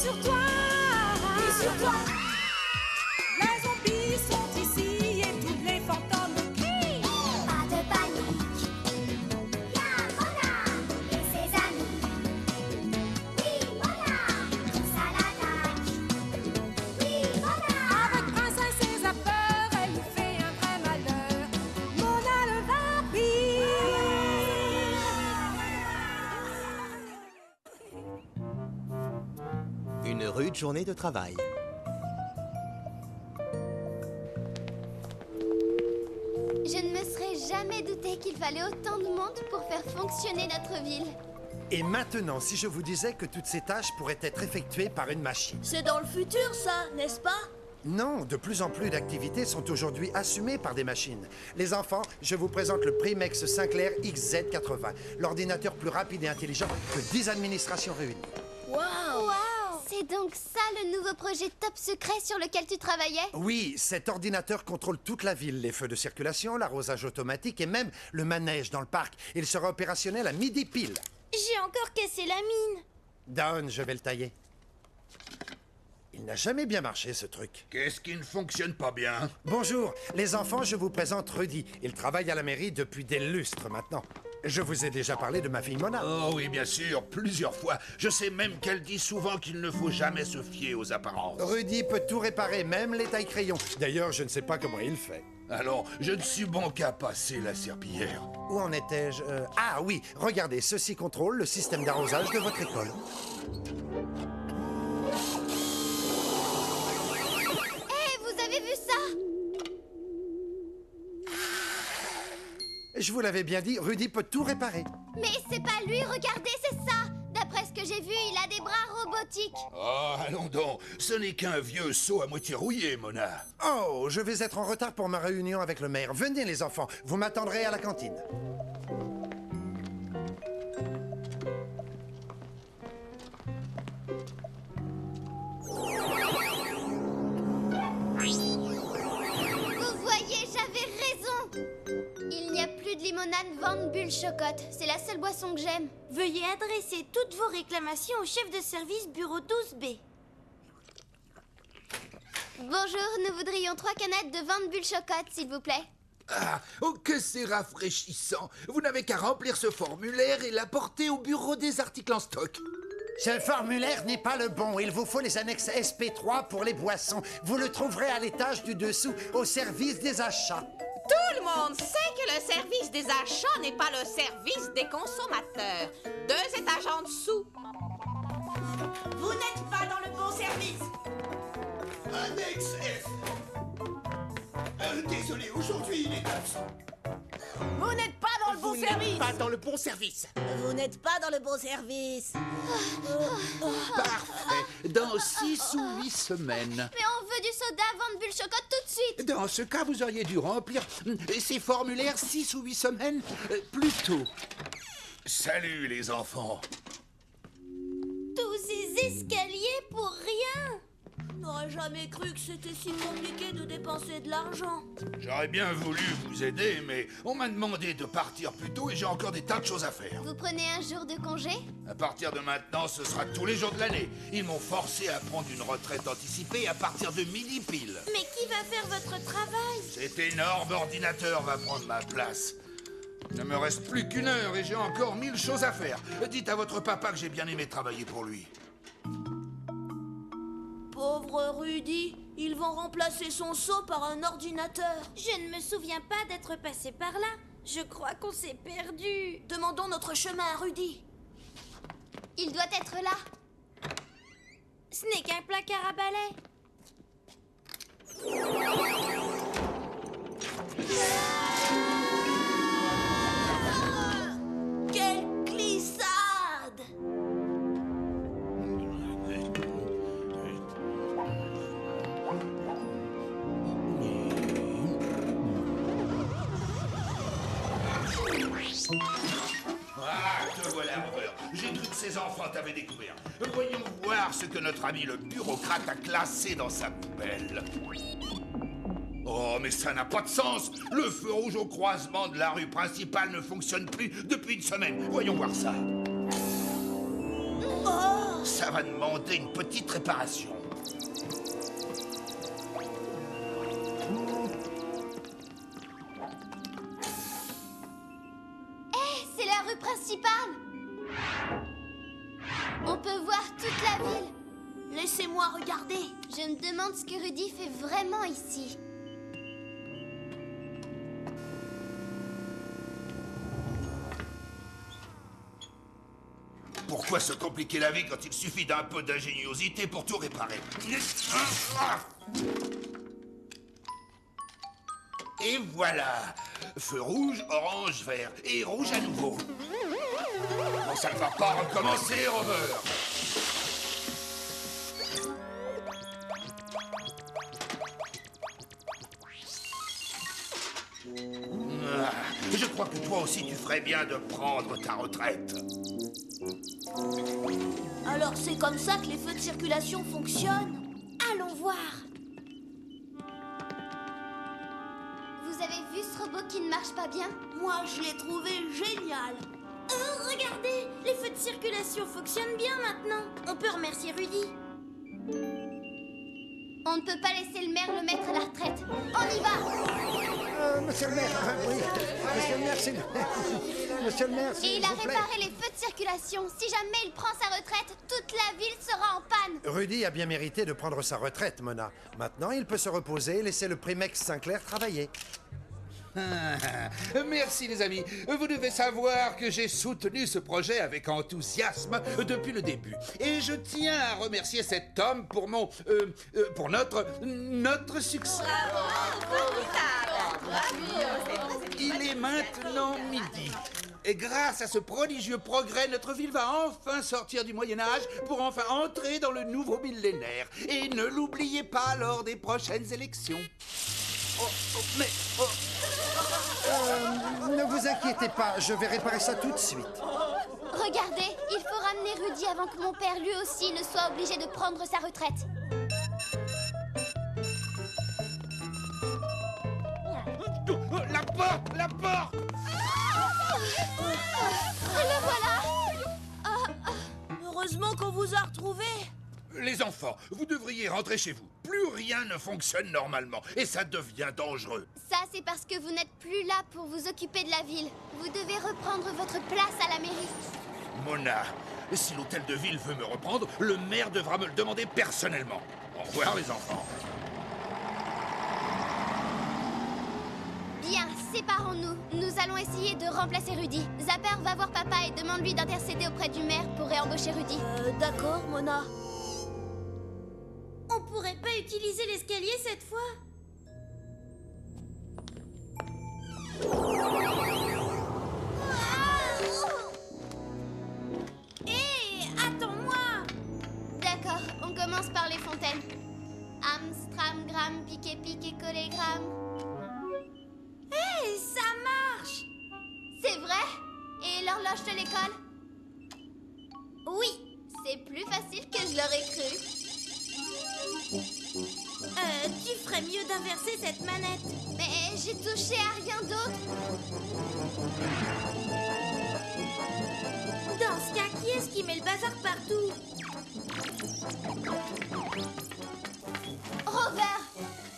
sur toi. Mise sur toi. Les zombies sont ici et tous les fantômes crient. Pas de panique. Y'a Mona et ses amis. Oui, Mona, tous à l'attaque. Oui, Mona. Avec Princesse et sa peur, elle nous fait un vrai malheur. Mona le vampire. Une rude journée de travail. Je ne me serais jamais douté qu'il fallait autant de monde pour faire fonctionner notre ville. Et maintenant, si je vous disais que toutes ces tâches pourraient être effectuées par une machine? C'est dans le futur, ça, n'est-ce pas? Non, de plus en plus d'activités sont aujourd'hui assumées par des machines. Les enfants, je vous présente le Primex Sinclair XZ80, l'ordinateur plus rapide et intelligent que 10 administrations réunies. Waouh! C'est donc ça le nouveau projet top secret sur lequel tu travaillais? Oui, cet ordinateur contrôle toute la ville, les feux de circulation, l'arrosage automatique et même le manège dans le parc. Il sera opérationnel à midi pile. J'ai encore cassé la mine. Down, je vais le tailler. Il n'a jamais bien marché, ce truc. Qu'est-ce qui ne fonctionne pas bien? Bonjour, les enfants, je vous présente Rudy. Il travaille à la mairie depuis des lustres maintenant. Je vous ai déjà parlé de ma fille Mona. Oh oui, bien sûr, plusieurs fois. Je sais même qu'elle dit souvent qu'il ne faut jamais se fier aux apparences. Rudy peut tout réparer, même les tailles-crayons. D'ailleurs, je ne sais pas comment il fait. Alors, je ne suis bon qu'à passer la serpillière. Où en étais-je? Ah oui, regardez, ceci contrôle le système d'arrosage de votre école. Hé, vous avez vu ça? Je vous l'avais bien dit, Rudy peut tout réparer. Mais c'est pas lui, regardez, c'est ça! D'après ce que j'ai vu, il a des bras robotiques. Oh, allons donc, ce n'est qu'un vieux seau à moitié rouillé, Mona. Oh, je vais être en retard pour ma réunion avec le maire. Venez les enfants, vous m'attendrez à la cantine. Vous voyez, j'avais raison! Il n'y a plus de limonade Van Bulle Chocotte. C'est la seule boisson que j'aime. Veuillez adresser toutes vos réclamations au chef de service bureau 12B. Bonjour, nous voudrions 3 canettes de Van Bulle Chocotte, s'il vous plaît. Ah, oh que c'est rafraîchissant! Vous n'avez qu'à remplir ce formulaire et l'apporter au bureau des articles en stock. Ce formulaire n'est pas le bon. Il vous faut les annexes SP3 pour les boissons. Vous le trouverez à l'étage du dessous, au service des achats. Tout le monde sait que le service des achats n'est pas le service des consommateurs. 2 étages en dessous. Vous n'êtes pas dans le bon service. Annexe F. Désolé, aujourd'hui il est absent. Vous n'êtes pas dans le bon service. Pas dans le bon service. Vous n'êtes pas dans le bon service. Parfait. Dans 6 ou 8 semaines. Mais on veut du soda Van Bulle Chocotte tout de suite. Dans ce cas, vous auriez dû remplir ces formulaires 6 ou 8 semaines plus tôt. Salut, les enfants. Tous ces escaliers pour rien. N'aurais jamais cru que c'était si compliqué de dépenser de l'argent. J'aurais bien voulu vous aider, mais on m'a demandé de partir plus tôt et j'ai encore des tas de choses à faire. Vous prenez un jour de congé? À partir de maintenant, ce sera tous les jours de l'année. Ils m'ont forcé à prendre une retraite anticipée à partir de midi pile. Mais qui va faire votre travail? Cet énorme ordinateur va prendre ma place. Il ne me reste plus qu'1 heure et j'ai encore 1000 choses à faire. Dites à votre papa que j'ai bien aimé travailler pour lui. Pauvre Rudy, ils vont remplacer son seau par un ordinateur. Je ne me souviens pas d'être passé par là. Je crois qu'on s'est perdu. Demandons notre chemin à Rudy. Il doit être là. Ce n'est qu'un placard à balai. Quelle glissade! Ah, te voilà, Robert. J'ai cru que ces enfants t'avaient découvert. Voyons voir ce que notre ami le bureaucrate a classé dans sa poubelle. Oh, mais ça n'a pas de sens. Le feu rouge au croisement de la rue principale ne fonctionne plus depuis 1 semaine. Voyons voir ça. Oh! Ça va demander une petite réparation. C'est la rue principale. On peut voir toute la ville. Laissez-moi regarder. Je me demande ce que Rudy fait vraiment ici. Pourquoi se compliquer la vie quand il suffit d'un peu d'ingéniosité pour tout réparer? Et voilà. Feu rouge, orange, vert. Et rouge à nouveau. Bon, ça ne va pas recommencer, Rover. Je crois que toi aussi tu ferais bien de prendre ta retraite. Alors c'est comme ça que les feux de circulation fonctionnent? Allons voir. Vous avez vu ce robot qui ne marche pas bien? Moi, je l'ai trouvé génial. Regardez, les feux de circulation fonctionnent bien maintenant. On peut remercier Rudy. On ne peut pas laisser le maire le mettre à la retraite. On y va. Monsieur le maire, oui. Monsieur le maire, s'il vous plaît. Monsieur le maire, s'il Et il a vous plaît. réparé les feux de circulation. Si jamais il prend sa retraite, toute la ville sera en panne. Rudy a bien mérité de prendre sa retraite, Mona. Maintenant, il peut se reposer et laisser le Primex Sinclair travailler. Merci les amis. Vous devez savoir que j'ai soutenu ce projet avec enthousiasme depuis le début. Et je tiens à remercier cet homme pour pour notre succès. Il est maintenant midi. Et grâce à ce prodigieux progrès, notre ville va enfin sortir du Moyen-Âge pour enfin entrer dans le nouveau millénaire. Et ne l'oubliez pas lors des prochaines élections. Ne vous inquiétez pas, je vais réparer ça tout de suite. Regardez, il faut ramener Rudy avant que mon père lui aussi ne soit obligé de prendre sa retraite. La porte! La porte! Le voilà. Heureusement qu'on vous a retrouvés. Les enfants, vous devriez rentrer chez vous. Plus rien ne fonctionne normalement et ça devient dangereux. Ça, c'est parce que vous n'êtes plus là pour vous occuper de la ville. Vous devez reprendre votre place à la mairie. Mona, si l'hôtel de ville veut me reprendre, le maire devra me le demander personnellement. Au revoir les enfants. Bien, séparons-nous. Nous allons essayer de remplacer Rudy. Zapper va voir papa et demande-lui d'intercéder auprès du maire pour réembaucher Rudy. D'accord, Mona. On pourrait pas utiliser l'escalier cette fois? Hé, attends-moi! D'accord, on commence par les fontaines. Amstram, gram, piqué, piqué, collé, gram. Hé, ça marche! C'est vrai? Et l'horloge de l'école? Oui, c'est plus facile que je l'aurais cru. Tu ferais mieux d'inverser cette manette. Mais j'ai touché à rien d'autre. Dans ce cas, qui est-ce qui met le bazar partout? Rover!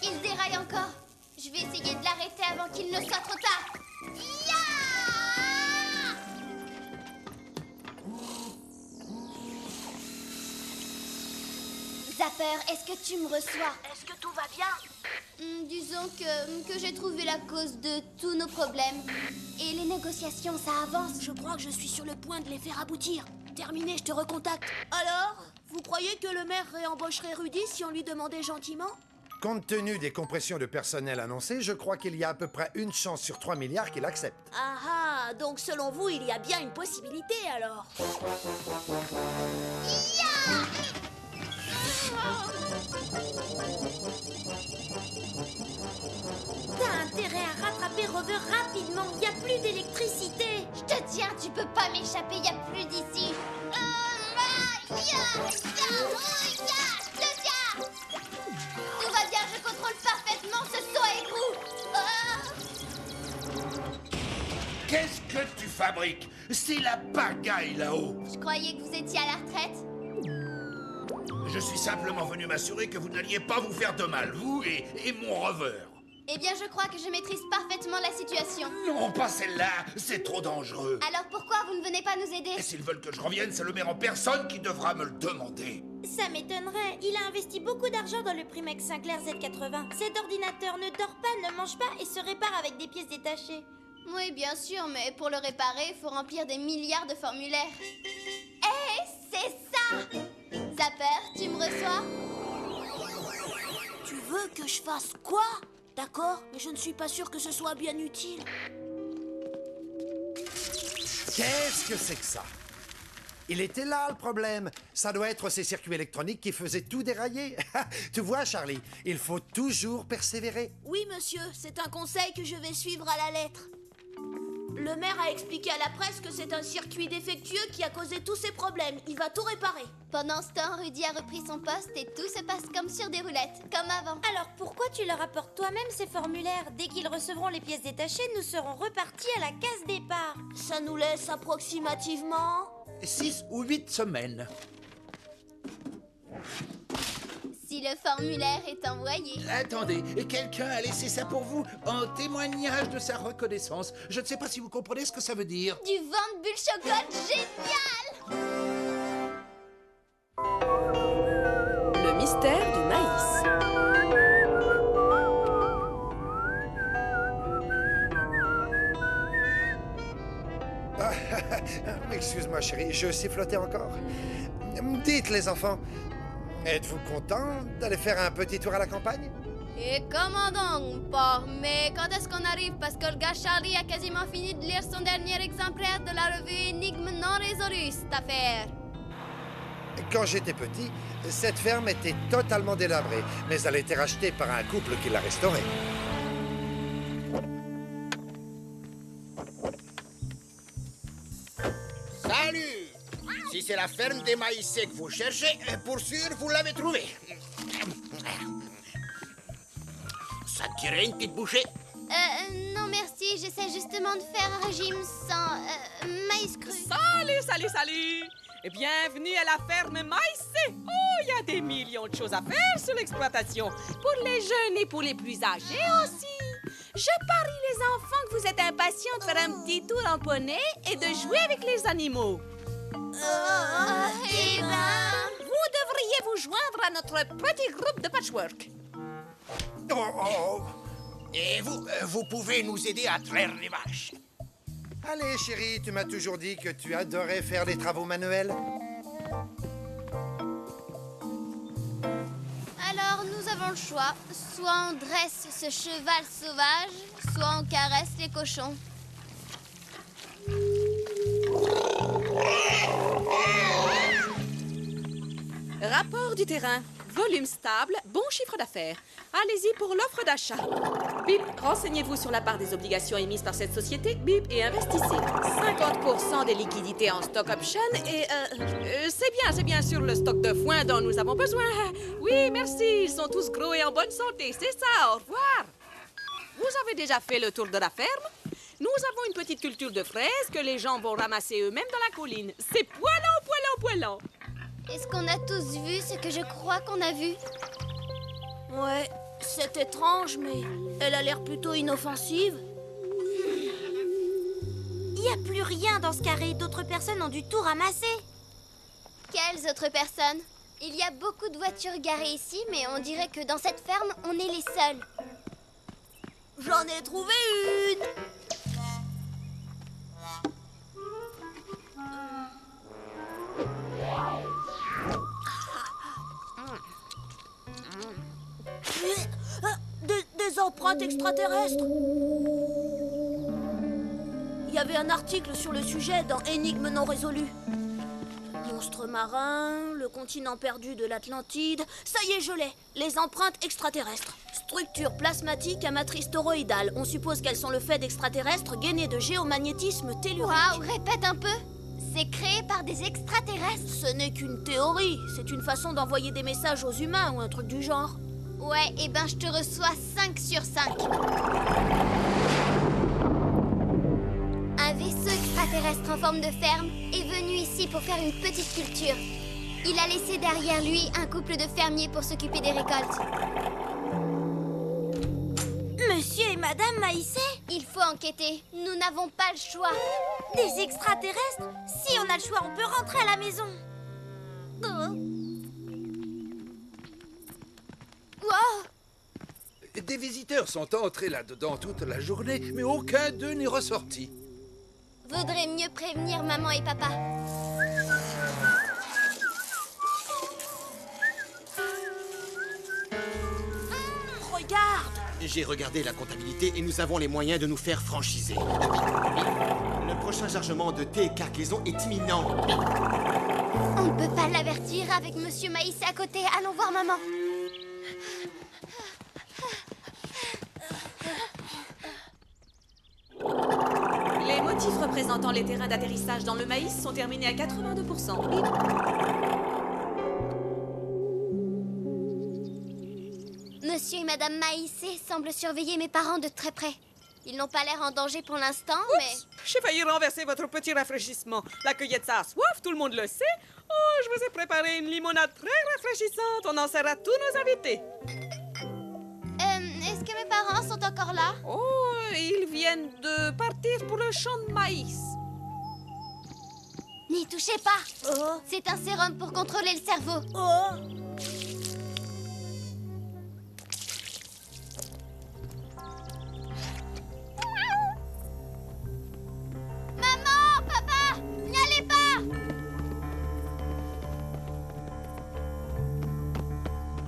Il déraille encore. Je vais essayer de l'arrêter avant qu'il ne soit trop tard. Ya! Zapper, est-ce que tu me reçois? Est-ce que tout va bien? Disons que j'ai trouvé la cause de tous nos problèmes. Et les négociations, ça avance. Je crois que je suis sur le point de les faire aboutir. Terminé, je te recontacte. Alors, vous croyez que le maire réembaucherait Rudy si on lui demandait gentiment? Compte tenu des compressions de personnel annoncées, je crois qu'il y a à peu près une chance sur 3 milliards qu'il accepte. Ah, donc selon vous, il y a bien une possibilité alors. T'as intérêt à rattraper Rover rapidement. Y a plus d'électricité. Je te tiens, tu peux pas m'échapper. Y a plus d'ici. Tout va bien, je contrôle parfaitement ce saut à écrou. Qu'est-ce que tu fabriques? C'est la pagaille là-haut. Je croyais que vous étiez à la retraite. Je suis simplement venu m'assurer que vous n'alliez pas vous faire de mal, vous et mon rover. Eh bien, je crois que je maîtrise parfaitement la situation. Non, pas celle-là, c'est trop dangereux. Alors pourquoi vous ne venez pas nous aider? Et s'ils veulent que je revienne, c'est le maire en personne qui devra me le demander. Ça m'étonnerait. Il a investi beaucoup d'argent dans le Primex Sinclair Z80. Cet ordinateur ne dort pas, ne mange pas et se répare avec des pièces détachées. Oui, bien sûr, mais pour le réparer, il faut remplir des milliards de formulaires. Hé, c'est ça! Zapper, tu me reçois? Tu veux que je fasse quoi? D'accord, mais je ne suis pas sûre que ce soit bien utile. Qu'est-ce que c'est que ça? Il était là, le problème. Ça doit être ces circuits électroniques qui faisaient tout dérailler. Tu vois, Charlie, il faut toujours persévérer. Oui, monsieur, c'est un conseil que je vais suivre à la lettre. Le maire a expliqué à la presse que c'est un circuit défectueux qui a causé tous ces problèmes. Il va tout réparer. Pendant ce temps, Rudy a repris son poste et tout se passe comme sur des roulettes, comme avant. Alors pourquoi tu leur apportes toi-même ces formulaires? Dès qu'ils recevront les pièces détachées, nous serons repartis à la case départ. Ça nous laisse approximativement 6 ou 8 semaines. Si le formulaire est envoyé. Attendez, quelqu'un a laissé ça pour vous en témoignage de sa reconnaissance. Je ne sais pas si vous comprenez ce que ça veut dire. Du vent de bulle chocolat génial! Le mystère du maïs. Excuse-moi, chérie, je sifflotais encore. Dites, les enfants, êtes-vous contents d'aller faire un petit tour à la campagne? Et comment donc, pas? Mais quand est-ce qu'on arrive? Parce que le gars Charlie a quasiment fini de lire son dernier exemplaire de la revue Énigme non résolue, cette affaire. Quand j'étais petit, cette ferme était totalement délabrée, mais elle a été rachetée par un couple qui l'a restaurée. Salut! Si c'est la ferme des maïsés que vous cherchez, pour sûr, vous l'avez trouvée. Ça te dirait une petite bouchée? Non merci, j'essaie justement de faire un régime sans maïs cru. Salut! Et bienvenue à la ferme maïsée. Oh, il y a des millions de choses à faire sur l'exploitation. Pour les jeunes et pour les plus âgés aussi. Je parie les enfants que vous êtes impatients de faire un petit tour en poney et de jouer avec les animaux. Eh ben... Vous devriez vous joindre à notre petit groupe de patchwork. Oh. Et vous pouvez nous aider à traire les vaches. Allez, chérie, tu m'as toujours dit que tu adorais faire des travaux manuels. Alors, nous avons le choix. Soit on dresse ce cheval sauvage, soit on caresse les cochons. Rapport du terrain. Volume stable, bon chiffre d'affaires. Allez-y pour l'offre d'achat. Bip, renseignez-vous sur la part des obligations émises par cette société. Bip, et investissez. 50% des liquidités en stock option et... c'est bien sûr le stock de foin dont nous avons besoin. Oui, merci, ils sont tous gros et en bonne santé. C'est ça, au revoir. Vous avez déjà fait le tour de la ferme? Nous avons une petite culture de fraises que les gens vont ramasser eux-mêmes dans la colline. C'est poilant. Est-ce qu'on a tous vu ce que je crois qu'on a vu? Ouais, c'est étrange, mais elle a l'air plutôt inoffensive. Il n'y a plus rien dans ce carré. D'autres personnes ont dû tout ramasser. Quelles autres personnes? Il y a beaucoup de voitures garées ici, mais on dirait que dans cette ferme, on est les seuls. J'en ai trouvé une. Des empreintes extraterrestres. Il y avait un article sur le sujet dans Énigme non résolue. Monstres marins, le continent perdu de l'Atlantide. Ça y est, je l'ai. Les empreintes extraterrestres. Structure plasmatique à matrice toroïdale. On suppose qu'elles sont le fait d'extraterrestres gainés de géomagnétisme tellurique. Waouh, répète un peu. C'est créé par des extraterrestres. Ce n'est qu'une théorie. C'est une façon d'envoyer des messages aux humains ou un truc du genre. Ouais, et ben je te reçois 5 sur 5. Un vaisseau extraterrestre en forme de ferme est venu ici pour faire une petite culture. Il a laissé derrière lui un couple de fermiers pour s'occuper des récoltes. Monsieur et Madame Maïsset? Il faut enquêter. Nous n'avons pas le choix. Des extraterrestres? Si on a le choix, on peut rentrer à la maison. Wow! Des visiteurs sont entrés là-dedans toute la journée, mais aucun d'eux n'est ressorti. Vaudrait mieux prévenir maman et papa. Regarde! J'ai regardé la comptabilité et nous avons les moyens de nous faire franchiser. Le prochain chargement de thé et cargaison est imminent. On ne peut pas l'avertir avec Monsieur Maïsset à côté. Allons voir maman. Les motifs représentant les terrains d'atterrissage dans le maïs sont terminés à 82%. Bip. Monsieur et Madame Maïsset semblent surveiller mes parents de très près. Ils n'ont pas l'air en danger pour l'instant, mais... J'ai failli renverser votre petit rafraîchissement. La cueillette, ça a soif, tout le monde le sait. Oh, je vous ai préparé une limonade très rafraîchissante. On en sert à tous nos invités. Est-ce que mes parents sont encore là? Oh, ils viennent de partir pour le champ de maïs. N'y touchez pas. Oh. C'est un sérum pour contrôler le cerveau. Oh. Maman, papa, n'y allez pas.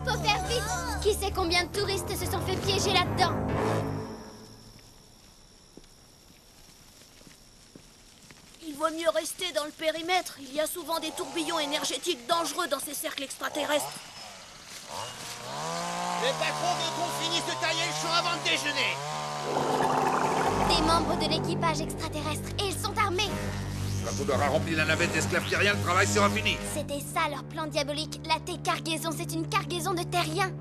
Faut faire vite. Qui sait combien de touristes se sont fait piéger là-dedans? Il vaut mieux rester dans le périmètre. Il y a souvent des tourbillons énergétiques dangereux dans ces cercles extraterrestres. Le patron veut qu'on finisse de tailler le champ avant de déjeuner. Des membres de l'équipage extraterrestre et ils sont armés. Quand on aura rempli la navette d'esclaves terriens, le travail sera fini. C'était ça leur plan diabolique. La T-cargaison, c'est une cargaison de terriens.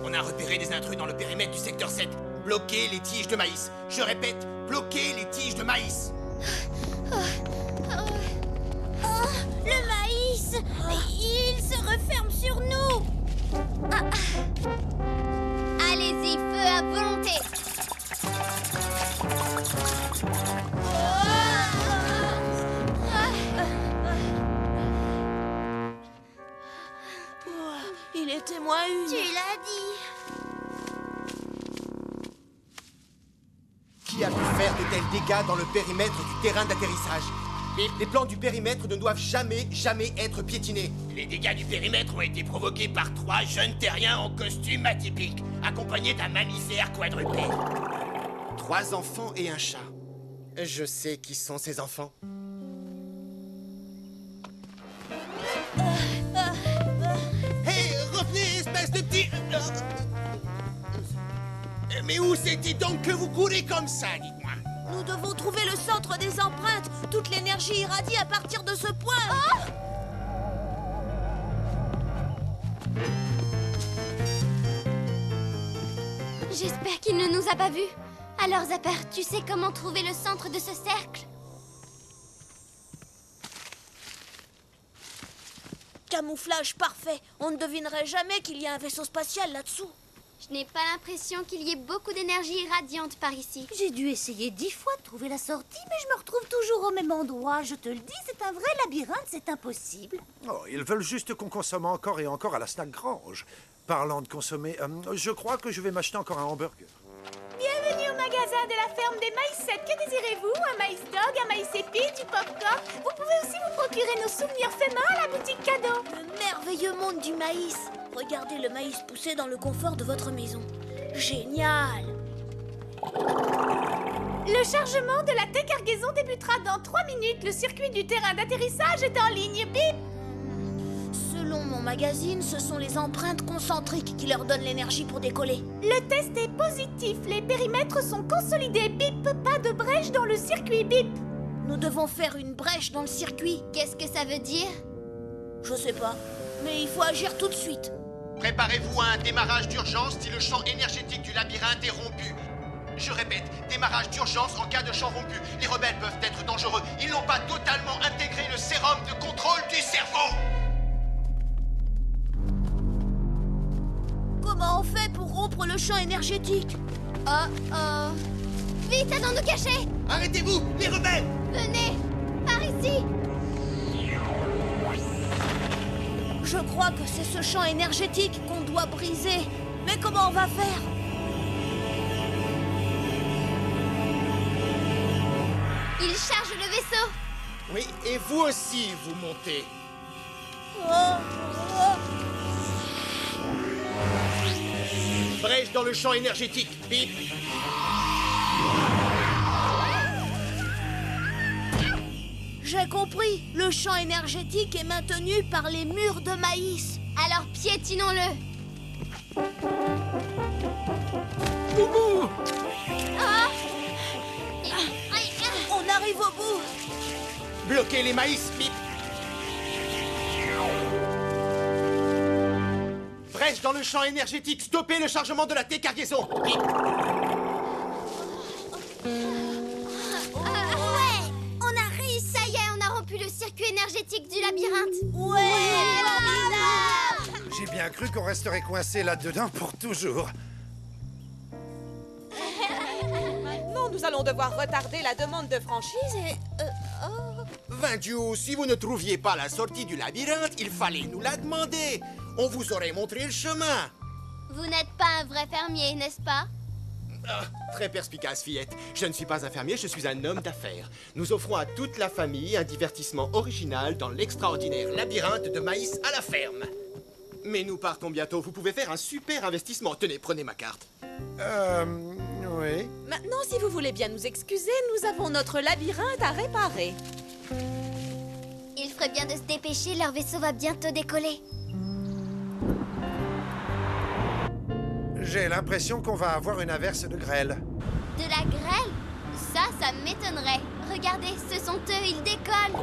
On a repéré des intrus dans le périmètre du secteur 7. Bloquez les tiges de maïs. Je répète, bloquez les tiges de maïs. Le maïs! Il se referme sur nous! Allez-y, feu à volonté. Il était moins une. Tu l'as dit. Qui a pu faire de tels dégâts dans le périmètre du terrain d'atterrissage? Les plans du périmètre ne doivent jamais être piétinés. Les dégâts du périmètre ont été provoqués par 3 jeunes terriens en costume atypique, accompagnés d'un mammifère quadrupède. 3 enfants et un chat. Je sais qui sont ces enfants. Hé, revenez, espèce de petit... Mais où c'est-il donc que vous courez comme ça, dites-moi? Nous devons trouver le centre des empreintes. Toute l'énergie irradie à partir de ce point. J'espère qu'il ne nous a pas vus. Alors, Zapper, tu sais comment trouver le centre de ce cercle? Camouflage parfait. On ne devinerait jamais qu'il y a un vaisseau spatial là-dessous. Je n'ai pas l'impression qu'il y ait beaucoup d'énergie irradiante par ici. J'ai dû essayer 10 fois de trouver la sortie, mais je me retrouve toujours au même endroit. Je te le dis, c'est un vrai labyrinthe, c'est impossible. Oh, ils veulent juste qu'on consomme encore et encore à la Snack Grange. Parlant de consommer, je crois que je vais m'acheter encore un hamburger. Bienvenue au magasin de la ferme des maïsettes. Que désirez-vous? Un maïs dog, un maïs épi, du popcorn? Vous pouvez aussi vous procurer nos souvenirs faits main à la boutique cadeau. Le merveilleux monde du maïs. Regardez le maïs pousser dans le confort de votre maison. Génial! Le chargement de la T-cargaison débutera dans 3 minutes. Le circuit du terrain d'atterrissage est en ligne. Bip! Selon mon magazine, ce sont les empreintes concentriques qui leur donnent l'énergie pour décoller. Le test est positif. Les périmètres sont consolidés. Bip! Pas de brèche dans le circuit. Bip! Nous devons faire une brèche dans le circuit. Qu'est-ce que ça veut dire? Je sais pas, mais il faut agir tout de suite. Préparez-vous à un démarrage d'urgence si le champ énergétique du labyrinthe est rompu. Je répète, démarrage d'urgence en cas de champ rompu. Les rebelles peuvent être dangereux. Ils n'ont pas totalement intégré le sérum de contrôle le champ énergétique. Oh oh. Vite, allons nous cacher. Arrêtez-vous, les rebelles! Venez, par ici. Je crois que c'est ce champ énergétique qu'on doit briser. Mais comment on va faire? Il charge le vaisseau. Oui, et vous aussi, vous montez. Brèche dans le champ énergétique, Bip. J'ai compris. Le champ énergétique est maintenu par les murs de maïs. Alors piétinons-le. Boubou! Ah. On arrive au bout. Bloquez les maïs, Bip. Brèche dans le champ énergétique. Stoppez le chargement de la T-cargaison, Bip. Ouais, on a réussi. Ça y est, on a rompu le circuit énergétique du labyrinthe. Ouais, J'ai bien cru qu'on resterait coincé là-dedans pour toujours. Maintenant, nous allons devoir retarder la demande de franchise et... Vindiou, si vous ne trouviez pas la sortie du labyrinthe, il fallait nous la demander. On vous aurait montré le chemin. Vous n'êtes pas un vrai fermier, n'est-ce pas? Ah, très perspicace, fillette. Je ne suis pas un fermier, je suis un homme d'affaires. Nous offrons à toute la famille un divertissement original dans l'extraordinaire labyrinthe de maïs à la ferme. Mais nous partons bientôt. Vous pouvez faire un super investissement. Tenez, prenez ma carte. Oui. Maintenant, si vous voulez bien nous excuser, nous avons notre labyrinthe à réparer. Il ferait bien de se dépêcher, leur vaisseau va bientôt décoller. J'ai l'impression qu'on va avoir une averse de grêle. De la grêle? Ça m'étonnerait. Regardez, ce sont eux, ils décollent.